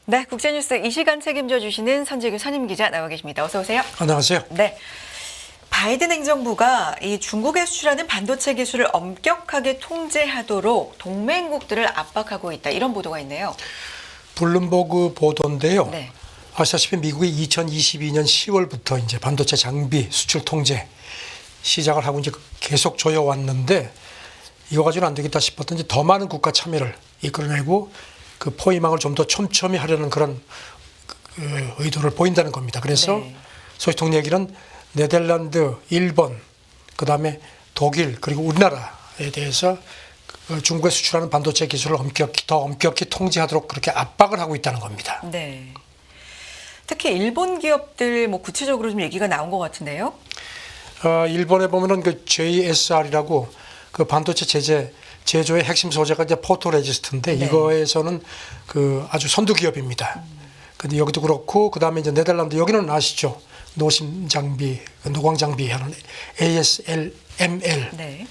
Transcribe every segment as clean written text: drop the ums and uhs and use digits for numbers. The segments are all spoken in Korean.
네, 국제뉴스 이 시간 책임져 주시는 선재규 선임기자 나와 계십니다. 어서 오세요. 안녕하세요. 네, 바이든 행정부가 이 중국에 수출하는 반도체 기술을 엄격하게 통제하도록 동맹국들을 압박하고 있다. 이런 보도가 있네요. 블룸버그 보도인데요. 네. 아시다시피 미국이 2022년 10월부터 이제 반도체 장비 수출 통제 시작을 하고 이제 계속 조여왔는데 이거 가지고는 안 되겠다 싶었던지 더 많은 국가 참여를 이끌어내고 그 포위망을 좀 더 촘촘히 하려는 그런 의도를 보인다는 겁니다. 그래서 네. 소식통 얘기는 네덜란드, 일본, 그다음에 독일 그리고 우리나라에 대해서 중국에 수출하는 반도체 기술을 더 엄격히 통제하도록 그렇게 압박을 하고 있다는 겁니다. 네. 특히 일본 기업들 뭐 구체적으로 좀 얘기가 나온 것 같은데요. 일본에 보면은 그 JSR이라고 그 반도체 제조의 핵심 소재가 이제 포토레지스트인데 네. 이거에서는 그 아주 선두 기업입니다. 근데 여기도 그렇고 그다음에 이제 네덜란드 여기는 아시죠? 노심 장비, 노광 장비 하는 ASML. 네.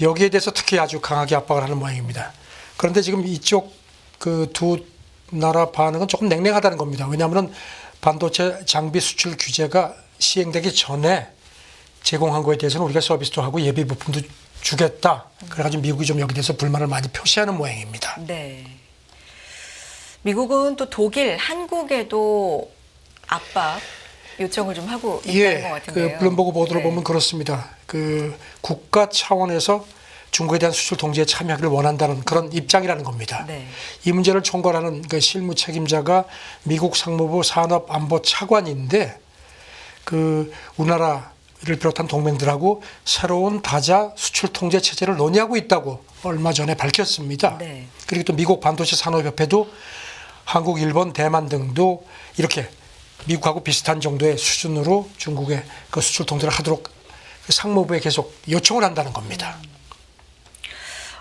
여기에 대해서 특히 아주 강하게 압박을 하는 모양입니다. 그런데 지금 이쪽 그 두 나라 반응은 조금 냉랭하다는 겁니다. 왜냐하면 반도체 장비 수출 규제가 시행되기 전에 제공한 거에 대해서는 우리가 서비스도 하고 예비 부품도 주겠다. 그래가지고 미국이 좀 여기 대해서 불만을 많이 표시하는 모양입니다. 네. 미국은 또 독일, 한국에도 압박 요청을 좀 하고 있다는 것 같은데요. 그 블룸버그 보도를 네. 보면 그렇습니다. 그 국가 차원에서 중국에 대한 수출 통제에 참여하기를 원한다는 그런 입장이라는 겁니다. 네. 이 문제를 총괄하는 그 실무 책임자가 미국 상무부 산업안보 차관인데 그 우리나라를 비롯한 동맹들하고 새로운 다자 수출 통제 체제를 논의하고 있다고 얼마 전에 밝혔습니다. 네. 그리고 또 미국 반도체 산업협회도 한국, 일본, 대만 등도 이렇게 미국하고 비슷한 정도의 수준으로 중국의 그 수출 통제를 하도록 상무부에 계속 요청을 한다는 겁니다.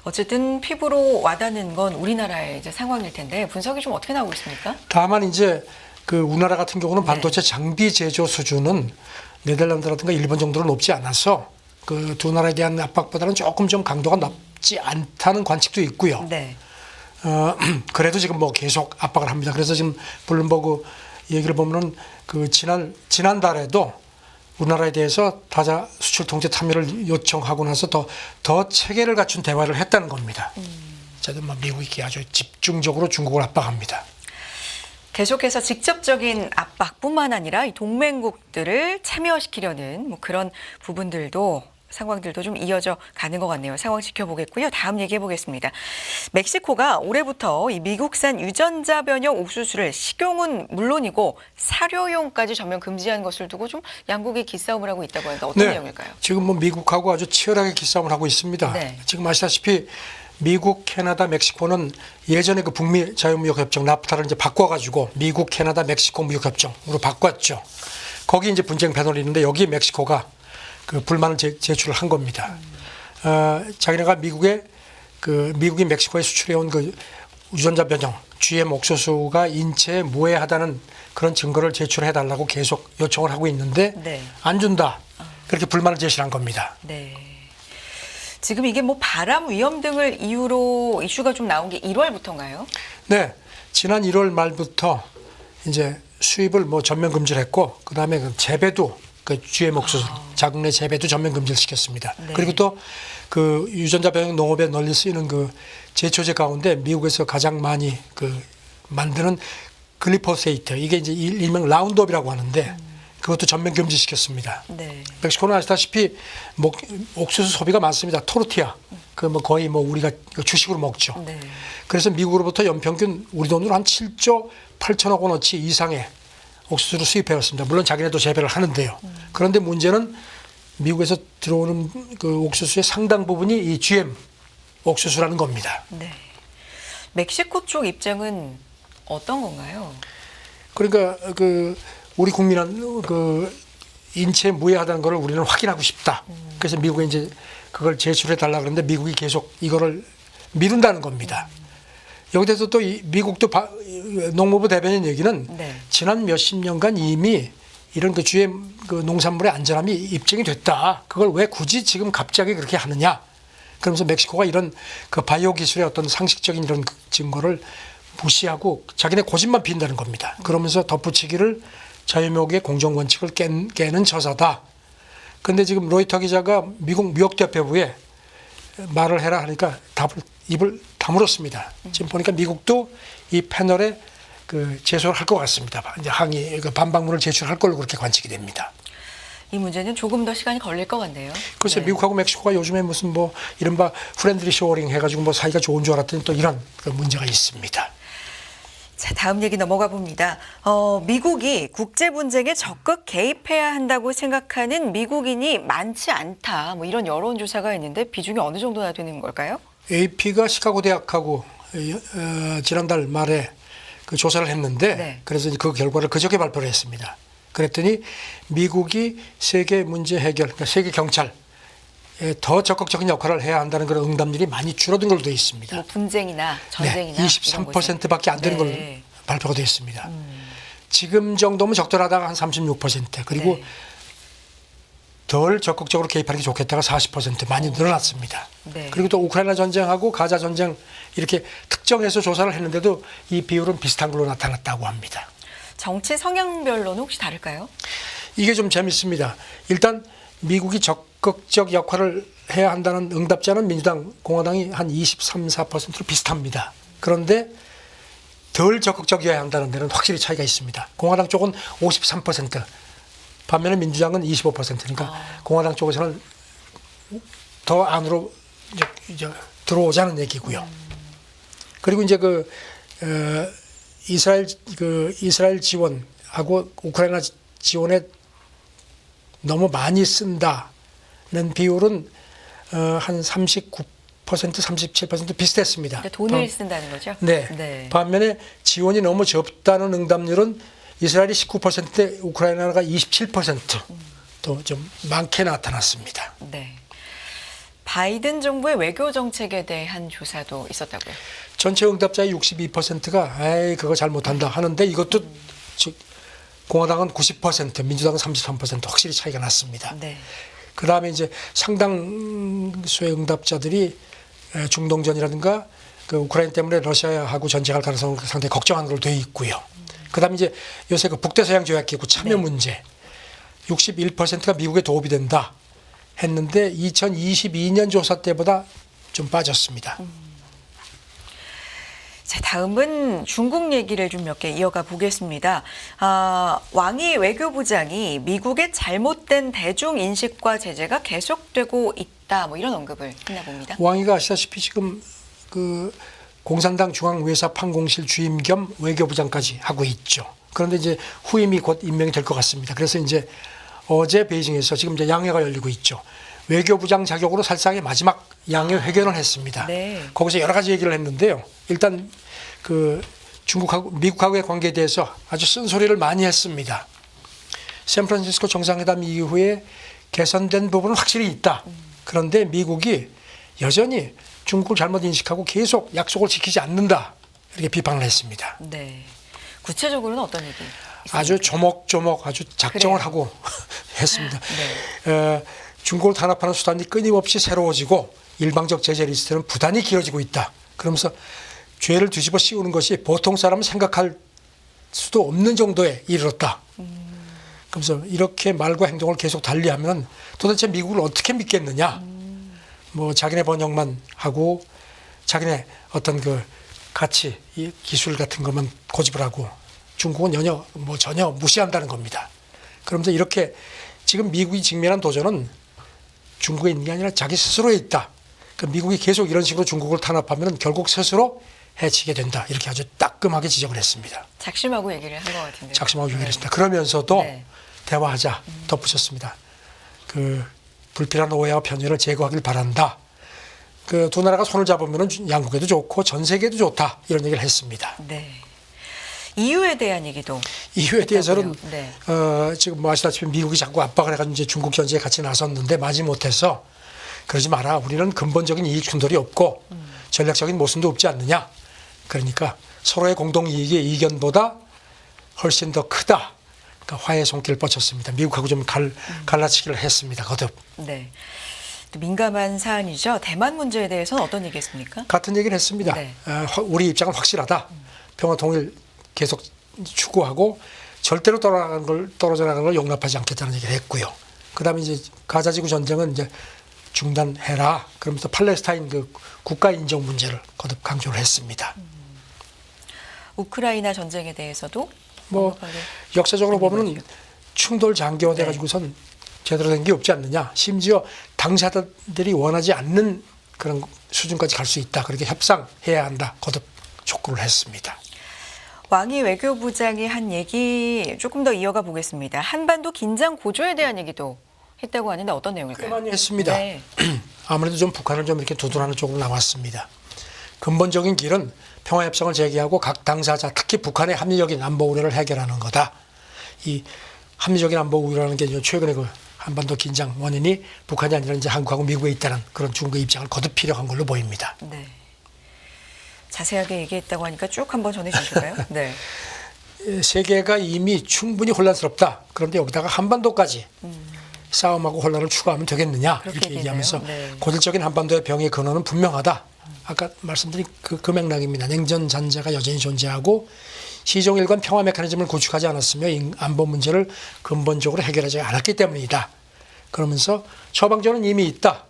어쨌든 피부로 와닿는 건 우리나라의 이제 상황일 텐데 분석이 좀 어떻게 나오고 있습니까? 다만 이제 그 우리나라 같은 경우는 네. 반도체 장비 제조 수준은 네덜란드라든가 일본 정도로 높지 않아서 그 두 나라에 대한 압박보다는 조금 좀 강도가 높지 않다는 관측도 있고요. 네. 그래도 지금 뭐 계속 압박을 합니다. 그래서 지금 블룸버그 얘기를 보면은 그 지난달에도 우리나라에 대해서 다자 수출 통제 참여를 요청하고 나서 더 체계를 갖춘 대화를 했다는 겁니다. 저는 뭐 미국이 아주 집중적으로 중국을 압박합니다. 계속해서 직접적인 압박뿐만 아니라 이 동맹국들을 참여시키려는 뭐 그런 부분들도 상황들도 좀 이어져 가는 것 같네요. 상황 지켜보겠고요. 다음 얘기해 보겠습니다. 멕시코가 올해부터 이 미국산 유전자 변형 옥수수를 식용은 물론이고 사료용까지 전면 금지한 것을 두고 좀 양국이 기싸움을 하고 있다고 하는데 어떤 내용일까요? 지금 뭐 미국하고 아주 치열하게 기싸움을 하고 있습니다. 네. 지금 아시다시피 미국, 캐나다, 멕시코는 예전에 그 북미 자유무역협정 나프타를 이제 바꿔가지고 미국, 캐나다, 멕시코 무역협정으로 바꿨죠. 거기 이제 분쟁 배널이 있는데 여기 멕시코가 그 불만을 제출을 한 겁니다. 자기네가 미국이 멕시코에 수출해온 그 유전자 변형 GM 옥수수가 인체에 무해하다는 그런 증거를 제출해달라고 계속 요청을 하고 있는데 네. 안 준다. 그렇게 불만을 제시한 겁니다. 네. 지금 이게 뭐 바람 위험 등을 이유로 이슈가 좀 나온 게 1월부터인가요? 네, 지난 1월 말부터 이제 수입을 뭐 전면 금지를 했고, 그 다음에 그 재배도 그 GM 옥수수 자국 내 재배도 전면 금지를 시켰습니다. 네. 그리고 또 그 유전자 변형 농업에 널리 쓰이는 그 제초제 가운데 미국에서 가장 많이 그 만드는 글리포세이트 이게 이제 일명 라운드업이라고 하는데 그것도 전면 금지시켰습니다. 네. 멕시코는 아시다시피 옥수수 소비가 많습니다. 토르티아 그 뭐 거의 뭐 우리가 주식으로 먹죠. 네. 그래서 미국으로부터 연평균 우리 돈으로 한 7조 8천억 원어치 이상의 옥수수를 수입해왔습니다. 물론 자기네도 재배를 하는데요. 그런데 문제는 미국에서 들어오는 그 옥수수의 상당 부분이 이 GM 옥수수라는 겁니다. 네. 멕시코 쪽 입장은 어떤 건가요? 그러니까 그 우리 국민은 그 인체에 무해하다는 것을 우리는 확인하고 싶다. 그래서 미국에 이제 그걸 제출해 달라 그러는데 미국이 계속 이거를 미룬다는 겁니다. 여기서 또 미국도 농무부 대변인 얘기는 네. 지난 몇십 년간 이미 이런 그 GM 그 농산물의 안전함이 입증이 됐다. 그걸 왜 굳이 지금 갑자기 그렇게 하느냐? 그러면서 멕시코가 이런 그 바이오 기술의 어떤 상식적인 이런 증거를 무시하고 자기네 고집만 핀다는 겁니다. 그러면서 덧붙이기를 자유무역의 공정 원칙을 깨는 처사다. 근데 지금 로이터 기자가 미국 무역대표부에 말을 해라 하니까 입을 다물었습니다. 지금 보니까 미국도 이 패널에 그 제소를 할 것 같습니다. 이제 항의 반박문을 제출할 걸로 그렇게 관측이 됩니다. 이 문제는 조금 더 시간이 걸릴 것 같네요. 글쎄 네. 미국하고 멕시코가 요즘에 무슨 뭐 이른바 프렌들리 쇼어링 해가지고 뭐 사이가 좋은 줄 알았더니 또 이런 그 문제가 있습니다. 자, 다음 얘기 넘어가 봅니다. 미국이 국제 분쟁에 적극 개입해야 한다고 생각하는 미국인이 많지 않다. 뭐 이런 여론조사가 있는데 비중이 어느 정도나 되는 걸까요? AP가 시카고 대학하고 지난달 말에 그 조사를 했는데 네. 그래서 그 결과를 그저께 발표를 했습니다. 그랬더니 미국이 세계 문제 해결, 그러니까 세계 경찰에 더 적극적인 역할을 해야 한다는 그런 응답률이 많이 줄어든 걸로 되어 있습니다. 뭐 분쟁이나 전쟁이나 네, 23%밖에 안 되는 네. 걸로 발표가 되어 있습니다. 지금 정도면 적절하다가 한 36% 그리고 네. 덜 적극적으로 개입하는 게 좋겠다가 40% 많이 늘어났습니다. 네. 그리고 또 우크라이나 전쟁하고 가자 전쟁 이렇게 특정해서 조사를 했는데도 이 비율은 비슷한 걸로 나타났다고 합니다. 정치 성향별로는 혹시 다를까요? 이게 좀 재밌습니다. 일단 미국이 적극적 역할을 해야 한다는 응답자는 민주당, 공화당이 한 23, 4%로 비슷합니다. 그런데 덜 적극적이어야 한다는 데는 확실히 차이가 있습니다. 공화당 쪽은 53%, 반면에 민주당은 25%니까 공화당 쪽에서는 더 안으로 이제 들어오자는 얘기고요. 그리고 이제 이스라엘 지원하고 우크라이나 지원에 너무 많이 쓴다는 비율은 한 39%, 37% 비슷했습니다. 그러니까 돈을 쓴다는 거죠? 네. 네. 반면에 지원이 너무 적다는 응답률은 이스라엘이 19%대 우크라이나가 27%또 좀 많게 나타났습니다. 네. 바이든 정부의 외교 정책에 대한 조사도 있었다고요? 전체 응답자의 62%가 에이 그거 잘 못한다 하는데 이것도 즉 공화당은 90%, 민주당은 33% 확실히 차이가 났습니다. 네. 그다음에 이제 상당수의 응답자들이 중동전이라든가 그 우크라이나 때문에 러시아하고 전쟁할 가능성을 상당히 걱정하는 걸로 되어 있고요. 그다음에 이제 요새 그 북대서양 조약기구 참여 네. 문제 61%가 미국에 도움이 된다 했는데 2022년 조사 때보다 좀 빠졌습니다. 자, 다음은 중국 얘기를 좀 몇 개 이어가 보겠습니다. 왕이 외교부장이 미국의 잘못된 대중 인식과 제재가 계속되고 있다. 뭐 이런 언급을 했나 봅니다. 왕이가 아시다시피 지금 그 공산당 중앙외사 판공실 주임 겸 외교부장까지 하고 있죠. 그런데 이제 후임이 곧 임명이 될 것 같습니다. 그래서 이제 어제 베이징에서 지금 이제 양회가 열리고 있죠. 외교부장 자격으로 살상의 마지막 양회 회견을 했습니다. 네. 거기서 여러 가지 얘기를 했는데요. 일단 그 중국하고 미국하고의 관계에 대해서 아주 쓴소리를 많이 했습니다. 샌프란시스코 정상회담 이후에 개선된 부분은 확실히 있다. 그런데 미국이 여전히 중국을 잘못 인식하고 계속 약속을 지키지 않는다. 이렇게 비판을 했습니다. 네. 구체적으로는 어떤 얘기? 아주 조목조목 아주 작정을 그래요. 하고 했습니다. 네. 중국을 탄압하는 수단이 끊임없이 새로워지고 일방적 제재 리스트는 부단히 길어지고 있다. 그러면서 죄를 뒤집어 씌우는 것이 보통 사람은 생각할 수도 없는 정도에 이르렀다. 그래서 이렇게 말과 행동을 계속 달리하면 도대체 미국을 어떻게 믿겠느냐. 뭐 자기네 번역만 하고 자기네 어떤 그 가치, 이 기술 같은 것만 고집을 하고 중국은 전혀 무시한다는 겁니다. 그러면서 이렇게 지금 미국이 직면한 도전은 중국에 있는 게 아니라 자기 스스로에 있다. 그 미국이 계속 이런 식으로 중국을 탄압하면 결국 스스로 해치게 된다. 이렇게 아주 따끔하게 지적을 했습니다. 작심하고 얘기를 한 것 같은데. 작심하고 얘기를 했습니다. 그러면서도 네. 대화하자 덧붙였습니다. 그 불필요한 오해와 편견을 제거하길 바란다. 그 두 나라가 손을 잡으면 양국에도 좋고 전 세계에도 좋다. 이런 얘기를 했습니다. 네. 이유에 대한 얘기도. 이유에 대해서는 네. 지금 뭐 아시다시피 미국이 자꾸 압박을 해가지고 이제 중국 견제에 같이 나섰는데 마지못해서 그러지 마라. 우리는 근본적인 이익 충돌이 없고 전략적인 모순도 없지 않느냐. 그러니까 서로의 공동 이익의 이견보다 훨씬 더 크다. 그러니까 화해의 손길을 뻗쳤습니다. 미국하고 좀 갈라치기를 했습니다. 거듭. 네. 또 민감한 사안이죠. 대만 문제에 대해서는 어떤 얘기했습니까? 같은 얘기를 했습니다. 네. 우리 입장은 확실하다. 평화 통일 계속 추구하고 절대로 떨어져 나가는 걸 용납하지 않겠다는 얘기를 했고요. 그다음에 이제 가자지구 전쟁은 이제 중단해라. 그러면서 팔레스타인 그 국가 인정 문제를 거듭 강조를 했습니다. 우크라이나 전쟁에 대해서도 뭐 명확하게 역사적으로 보면은 거죠. 충돌 장기화돼 가지고선 제대로 된 게 없지 않느냐. 심지어 당사자들이 원하지 않는 그런 수준까지 갈 수 있다. 그렇게 협상해야 한다. 거듭 촉구를 했습니다. 왕이 외교부장이 한 얘기 조금 더 이어가 보겠습니다. 한반도 긴장 고조에 대한 얘기도 했다고 하는데 어떤 꽤 내용일까요? 많이 했습니다. 네. 아무래도 좀 북한을 좀 이렇게 두둔하는 쪽으로 나왔습니다. 근본적인 길은 평화협상을 재개하고 각 당사자, 특히 북한의 합리적인 안보 우려를 해결하는 거다. 이 합리적인 안보 우려라는 게 최근에 그 한반도 긴장 원인이 북한이 아니라 이제 한국하고 미국에 있다는 그런 중국의 입장을 거듭 피력한 걸로 보입니다. 네. 자세하게 얘기했다고 하니까 쭉 한번 전해주실까요? 네. 세계가 이미 충분히 혼란스럽다. 그런데 여기다가 한반도까지 싸움하고 혼란을 추가하면 되겠느냐 그렇게 이렇게 얘기하면서 얘기했나요? 네. 고질적인 한반도의 병의 근원은 분명하다. 아까 말씀드린 그 맥락입니다. 냉전 잔재가 여전히 존재하고 시종일관 평화 메커니즘을 구축하지 않았으며 안보 문제를 근본적으로 해결하지 않았기 때문이다. 그러면서 처방전은 이미 있다.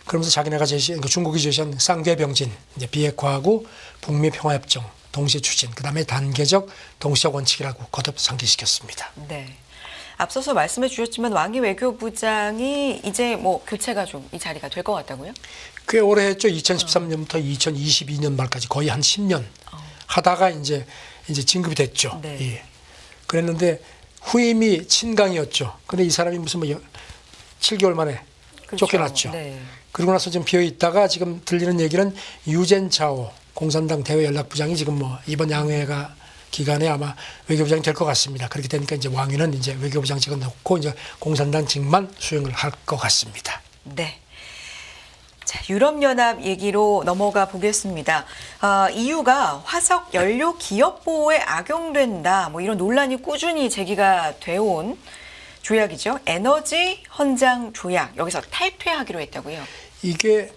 그러면서 자기네가 제시한 중국이 제시한 쌍궤병진, 이제 비핵화하고 북미 평화협정 동시에 추진, 그다음에 단계적 동시적 원칙이라고 거듭 상기시켰습니다. 네. 앞서서 말씀해 주셨지만 왕이 외교부장이 이제 뭐 교체가 좀 이 자리가 될 것 같다고요? 꽤 오래 했죠. 2013년부터 2022년 말까지 거의 한 10년 하다가 이제 진급이 됐죠. 네. 예. 그랬는데 후임이 친강이었죠. 근데 이 사람이 무슨 뭐 7개월 만에 그렇죠. 쫓겨났죠. 네. 그러고 나서 지금 비어 있다가 지금 들리는 얘기는 유젠차오 공산당 대외연락부장이 지금 뭐 이번 양회가 기간에 아마 외교부장이 될 것 같습니다. 그렇게 되니까 이제 왕위는 이제 외교부장직을 놓고 이제 공산당직만 수행을 할 것 같습니다. 네. 자, 유럽연합 얘기로 넘어가 보겠습니다. EU가 화석 연료 기업 보호에 악용된다. 뭐 이런 논란이 꾸준히 제기가 되어온 조약이죠. 에너지 헌장 조약. 여기서 탈퇴하기로 했다고요. 이게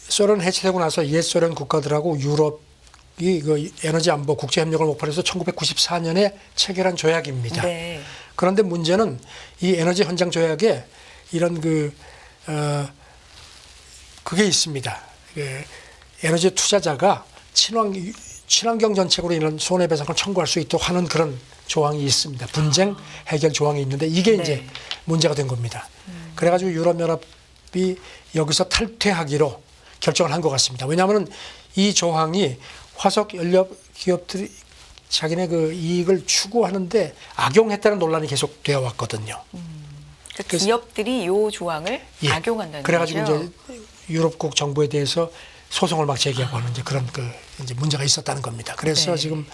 소련 해체되고 나서 옛 소련 국가들하고 유럽이 그 에너지 안보 국제 협력을 목표로 해서 1994년에 체결한 조약입니다. 네. 그런데 문제는 이 에너지 헌장 조약에 이런 그게 있습니다. 에너지 투자자가 친환경 정책으로 이런 손해배상을 청구할 수 있도록 하는 그런 조항이 있습니다. 분쟁 해결 조항이 있는데 이게 네. 이제 문제가 된 겁니다. 그래가지고 유럽연합이 여기서 탈퇴하기로 결정을 한 것 같습니다. 왜냐하면 이 조항이 화석 연료 기업들이 자기네 그 이익을 추구하는데 악용했다는 논란이 계속 되어 왔거든요. 그러니까 기업들이 이 조항을 예. 악용한다는 그래가지고 거죠. 이제 유럽국 정부에 대해서 소송을 막 제기하고 하는 이제 그런 이제 문제가 있었다는 겁니다. 그래서 네. 지금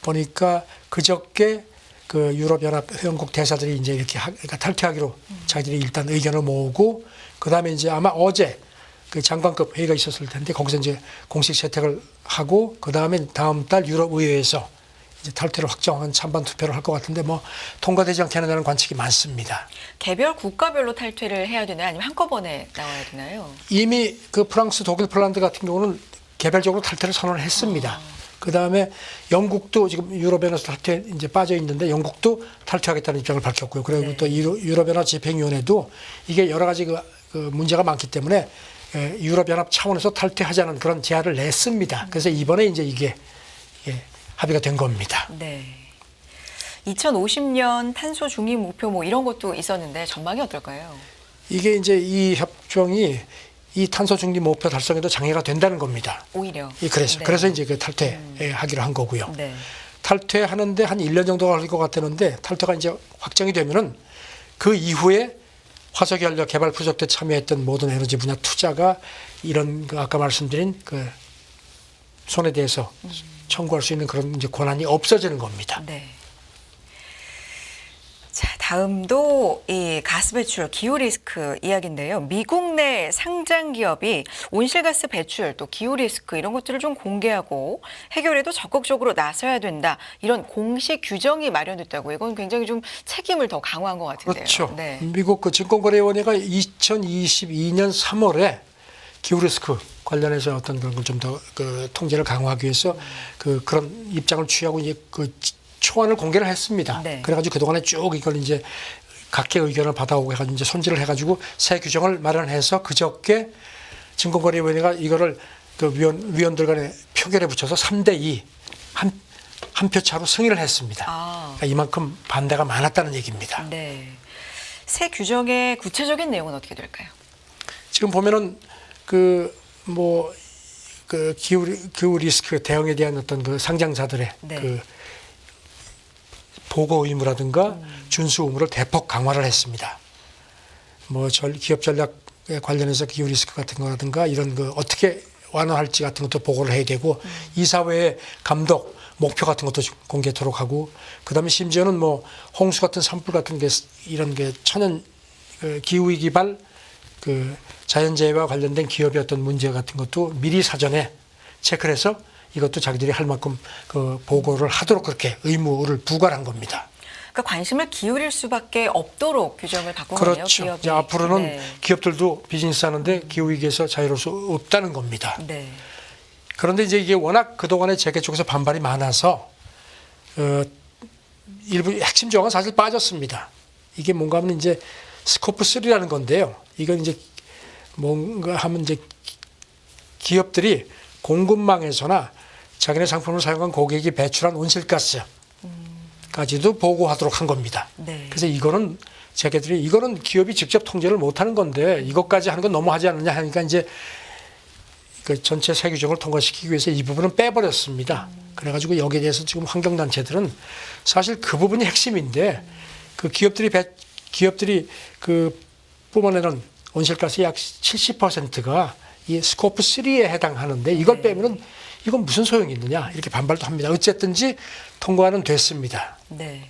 보니까 그저께 그 유럽연합 회원국 대사들이 이제 이렇게 그러니까 탈퇴하기로 자기들이 일단 의견을 모으고 그 다음에 이제 아마 어제 그 장관급 회의가 있었을 텐데 거기서 이제 공식 채택을 하고 그 다음에 다음 달 유럽의회에서 이제 탈퇴를 확정한 찬반 투표를 할 것 같은데 뭐 통과되지 않겠느냐는 관측이 많습니다. 개별 국가별로 탈퇴를 해야 되나요? 아니면 한꺼번에 나와야 되나요? 이미 그 프랑스, 독일, 폴란드 같은 경우는 개별적으로 탈퇴를 선언을 했습니다. 그 다음에 영국도 지금 유럽연합 탈퇴 이제 빠져 있는데 영국도 탈퇴하겠다는 입장을 밝혔고요. 그리고 네. 또 유럽연합 집행위원회도 이게 여러 가지 그 문제가 많기 때문에 유럽연합 차원에서 탈퇴하자는 그런 제안을 냈습니다. 그래서 이번에 이제 이게 합의가 된 겁니다. 네. 2050년 탄소 중립 목표 뭐 이런 것도 있었는데 전망이 어떨까요? 이게 이제 이 협정이 이 탄소 중립 목표 달성에도 장애가 된다는 겁니다. 오히려. 그래서 네. 그래서 이제 그 탈퇴하기로 한 거고요. 네. 탈퇴하는데 한 1년 정도가 걸릴 것 같았는데 탈퇴가 이제 확정이 되면은 그 이후에 화석연료 개발 프로젝트에 참여했던 모든 에너지 분야 투자가 이런 그 아까 말씀드린 그 손에 대해서 청구할 수 있는 그런 이제 권한이 없어지는 겁니다. 네. 자, 다음도 이 가스 배출 기후 리스크 이야기인데요. 미국 내 상장 기업이 온실가스 배출 또 기후 리스크 이런 것들을 좀 공개하고 해결에도 적극적으로 나서야 된다. 이런 공식 규정이 마련됐다고. 이건 굉장히 좀 책임을 더 강화한 것 같은데요. 그렇죠. 네. 미국 그 증권거래위원회가 2022년 3월에 기후 리스크 관련해서 어떤 그런 걸 좀 더 그 통제를 강화하기 위해서 그런 입장을 취하고 이제 그 초안을 공개를 했습니다. 네. 그래가지고 그동안에 쭉 이걸 이제 각계 의견을 받아오고 해가지고 이제 손질을 해가지고 새 규정을 마련해서 그저께 증권거래위원회가 이거를 그 위원들 간에 표결에 붙여서 3대2 한 표 차로 승인을 했습니다. 그러니까 이만큼 반대가 많았다는 얘기입니다. 네. 새 규정의 구체적인 내용은 어떻게 될까요? 지금 보면은 그 기후 리스크 대응에 대한 어떤 그 상장자들의 네. 그 보고 의무라든가 준수 의무를 대폭 강화를 했습니다. 기업 전략에 관련해서 기후 리스크 같은 거라든가 이런 그 어떻게 완화할지 같은 것도 보고를 해야 되고 이사회의 감독 목표 같은 것도 공개토록 하고 그다음에 심지어는 홍수 같은 산불 같은 게 이런 게 천연 기후 위기발 그 자연재해와 관련된 기업의 어떤 문제 같은 것도 미리 사전에 체크를 해서 이것도 자기들이 할 만큼 그 보고를 하도록 그렇게 의무를 부과한 겁니다. 그러니까 관심을 기울일 수밖에 없도록 규정을 바꾼 거네요. 그렇죠. 기업이. 이제 앞으로는 네. 기업들도 비즈니스 하는데 기후 위기에서 자유로울 수 없다는 겁니다. 네. 그런데 이제 이게 워낙 그동안에 재계 쪽에서 반발이 많아서 일부 핵심 조항은 사실 빠졌습니다. 이게 뭔가 하면 이제 스코프 3라는 건데요. 이건 이제 뭔가 하면 이제 기업들이 공급망에서나 자기네 상품을 사용한 고객이 배출한 온실가스까지도 보고하도록 한 겁니다. 네. 그래서 이거는 이거는 기업이 직접 통제를 못하는 건데 이것까지 하는 건 너무하지 않느냐 하니까 이제 그 전체 새 규정을 통과시키기 위해서 이 부분은 빼버렸습니다. 그래가지고 여기에 대해서 지금 환경단체들은 사실 그 부분이 핵심인데 그 기업들이 그 뿜어내는 온실가스 약 70%가 이 스코프 3에 해당하는데 이걸 빼면은 이건 무슨 소용이 있느냐 이렇게 반발도 합니다. 어쨌든지 통과는 됐습니다. 네.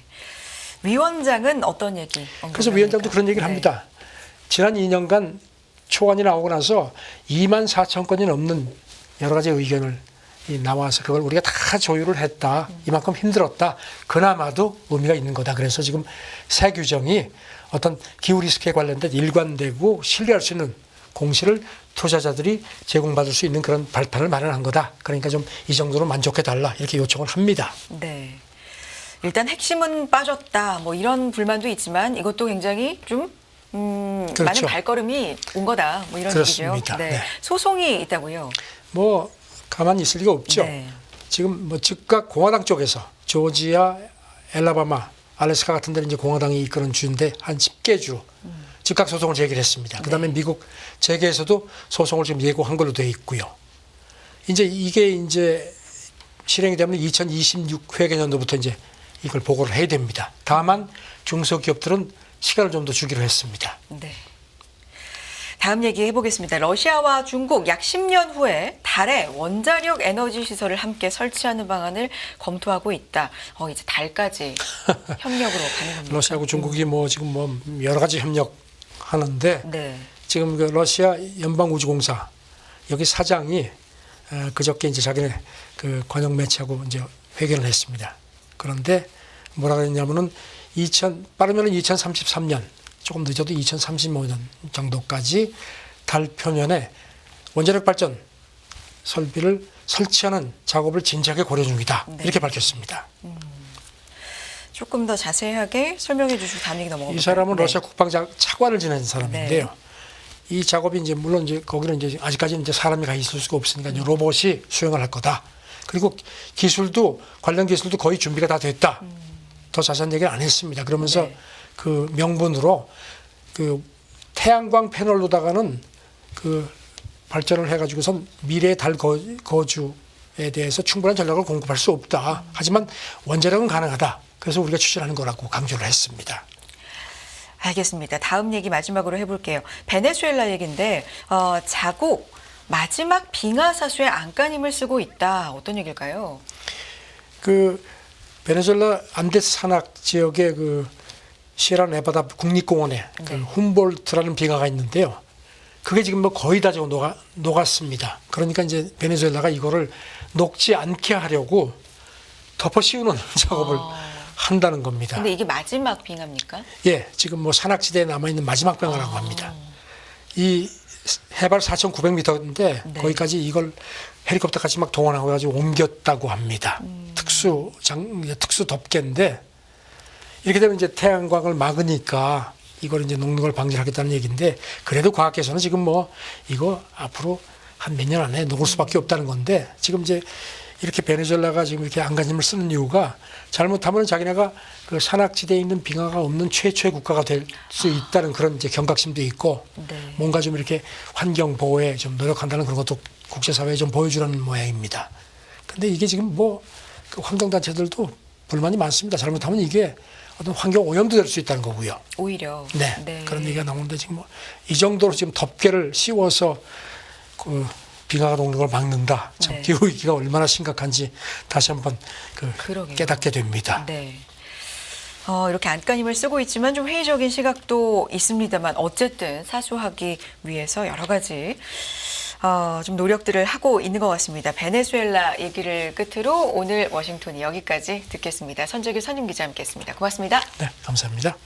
위원장은 어떤 얘기? 그래서 위원장도 그런 얘기를 합니다. 지난 2년간 초안이 나오고 나서 2만 4천 건이 넘는 여러 가지 의견을 나와서 그걸 우리가 다 조율을 했다. 이만큼 힘들었다. 그나마도 의미가 있는 거다. 그래서 지금 새 규정이 어떤 기후 리스크에 관련된 일관되고 신뢰할 수 있는 공시를 투자자들이 제공받을 수 있는 그런 발판을 마련한 거다. 그러니까 좀 이 정도로 만족해달라. 이렇게 요청을 합니다. 네. 일단 핵심은 빠졌다. 이런 불만도 있지만 이것도 굉장히 좀 그렇죠. 많은 발걸음이 온 거다. 이런 그렇습니다. 얘기죠. 네. 네. 소송이 있다고요. 가만히 있을 리가 없죠. 네. 지금 즉각 공화당 쪽에서 조지아, 엘라바마, 알래스카 같은 데는 이제 공화당이 이끄는 주인데 한 10개 주 즉각 소송을 제기를 했습니다. 그다음에 미국 재계에서도 소송을 지금 예고한 걸로 되어 있고요. 이게 이제 실행이 되면 2026 회계년도부터 이제 이걸 보고를 해야 됩니다. 다만 중소기업들은 시간을 좀 더 주기로 했습니다. 네. 다음 얘기 해보겠습니다. 러시아와 중국 약 10년 후에 달에 원자력 에너지 시설을 함께 설치하는 방안을 검토하고 있다. 이제 달까지 협력으로 가는 겁니다. 러시아하고 중국이 지금 여러 가지 협력하는데 네. 지금 그 러시아 연방우주공사 여기 사장이 그저께 이제 자기네 그 관영 매체하고 이제 회견을 했습니다. 그런데 뭐라 그랬냐면은 빠르면 2033년 조금 늦어도 2035년 정도까지 달 표면에 원자력 발전 설비를 설치하는 작업을 진지하게 고려 중이다. 네. 이렇게 밝혔습니다. 조금 더 자세하게 설명해 주시고 다음 얘기 넘어가 볼까요? 이 사람은 네. 러시아 국방 차관을 지낸 사람인데요. 이 작업이 이제 물론 이제 거기는 이제 아직까지는 이제 사람이 가 있을 수가 없으니까 이제 로봇이 수행을 할 거다. 그리고 관련 기술도 거의 준비가 다 됐다. 더 자세한 얘기는 안 했습니다. 그러면서 네. 그 명분으로 그 태양광 패널로다가는 그 발전을 해가지고선 미래의 달 거주에 대해서 충분한 전략을 공급할 수 없다. 하지만 원자력은 가능하다. 그래서 우리가 추진하는 거라고 강조를 했습니다. 알겠습니다. 다음 얘기 마지막으로 해볼게요. 베네수엘라 얘기인데 자국 마지막 빙하사수의 안간힘을 쓰고 있다. 어떤 얘기일까요? 그 베네수엘라 안데스 산악 지역의 그 시에라네바다 국립공원에 그 훔볼트라는 빙하가 있는데요. 그게 지금 거의 다 지금 녹았습니다. 그러니까 이제 베네수엘라가 이거를 녹지 않게 하려고 덮어 씌우는 작업을 한다는 겁니다. 근데 이게 마지막 빙하입니까? 예, 지금 산악지대에 남아 있는 마지막 빙하라고 합니다. 이 해발 4,900m인데 네. 거기까지 이걸 헬리콥터까지 막 동원하고 가지고 옮겼다고 합니다. 특수 덮개인데 이렇게 되면 이제 태양광을 막으니까 이걸 이제 녹는 걸 방지하겠다는 얘기인데 그래도 과학계에서는 지금 뭐 이거 앞으로 한 몇 년 안에 녹을 수밖에 없다는 건데 지금 이제 이렇게 베네수엘라가 지금 이렇게 안간힘을 쓰는 이유가 잘못하면 자기네가 그 산악지대에 있는 빙하가 없는 최초의 국가가 될 수 있다는 그런 이제 경각심도 있고 네. 뭔가 좀 이렇게 환경 보호에 좀 노력한다는 그런 것도 국제사회에 좀 보여주는 모양입니다. 근데 이게 지금 뭐 그 환경단체들도 불만이 많습니다. 잘못하면 이게 어떤 환경 오염도 될 수 있다는 거고요. 오히려. 네. 그런 얘기가 나오는데 지금 뭐 이 정도로 지금 덮개를 씌워서 그 빙하가 녹는 걸 막는다. 참 네. 기후 위기가 얼마나 심각한지 다시 한번 그러게요. 깨닫게 됩니다. 네. 이렇게 안간힘을 쓰고 있지만 좀 회의적인 시각도 있습니다만 어쨌든 사수하기 위해서 여러 가지 좀 노력들을 하고 있는 것 같습니다. 베네수엘라 얘기를 끝으로 오늘 워싱턴이 여기까지 듣겠습니다. 선재규 선임 기자 함께했습니다. 고맙습니다. 네, 감사합니다.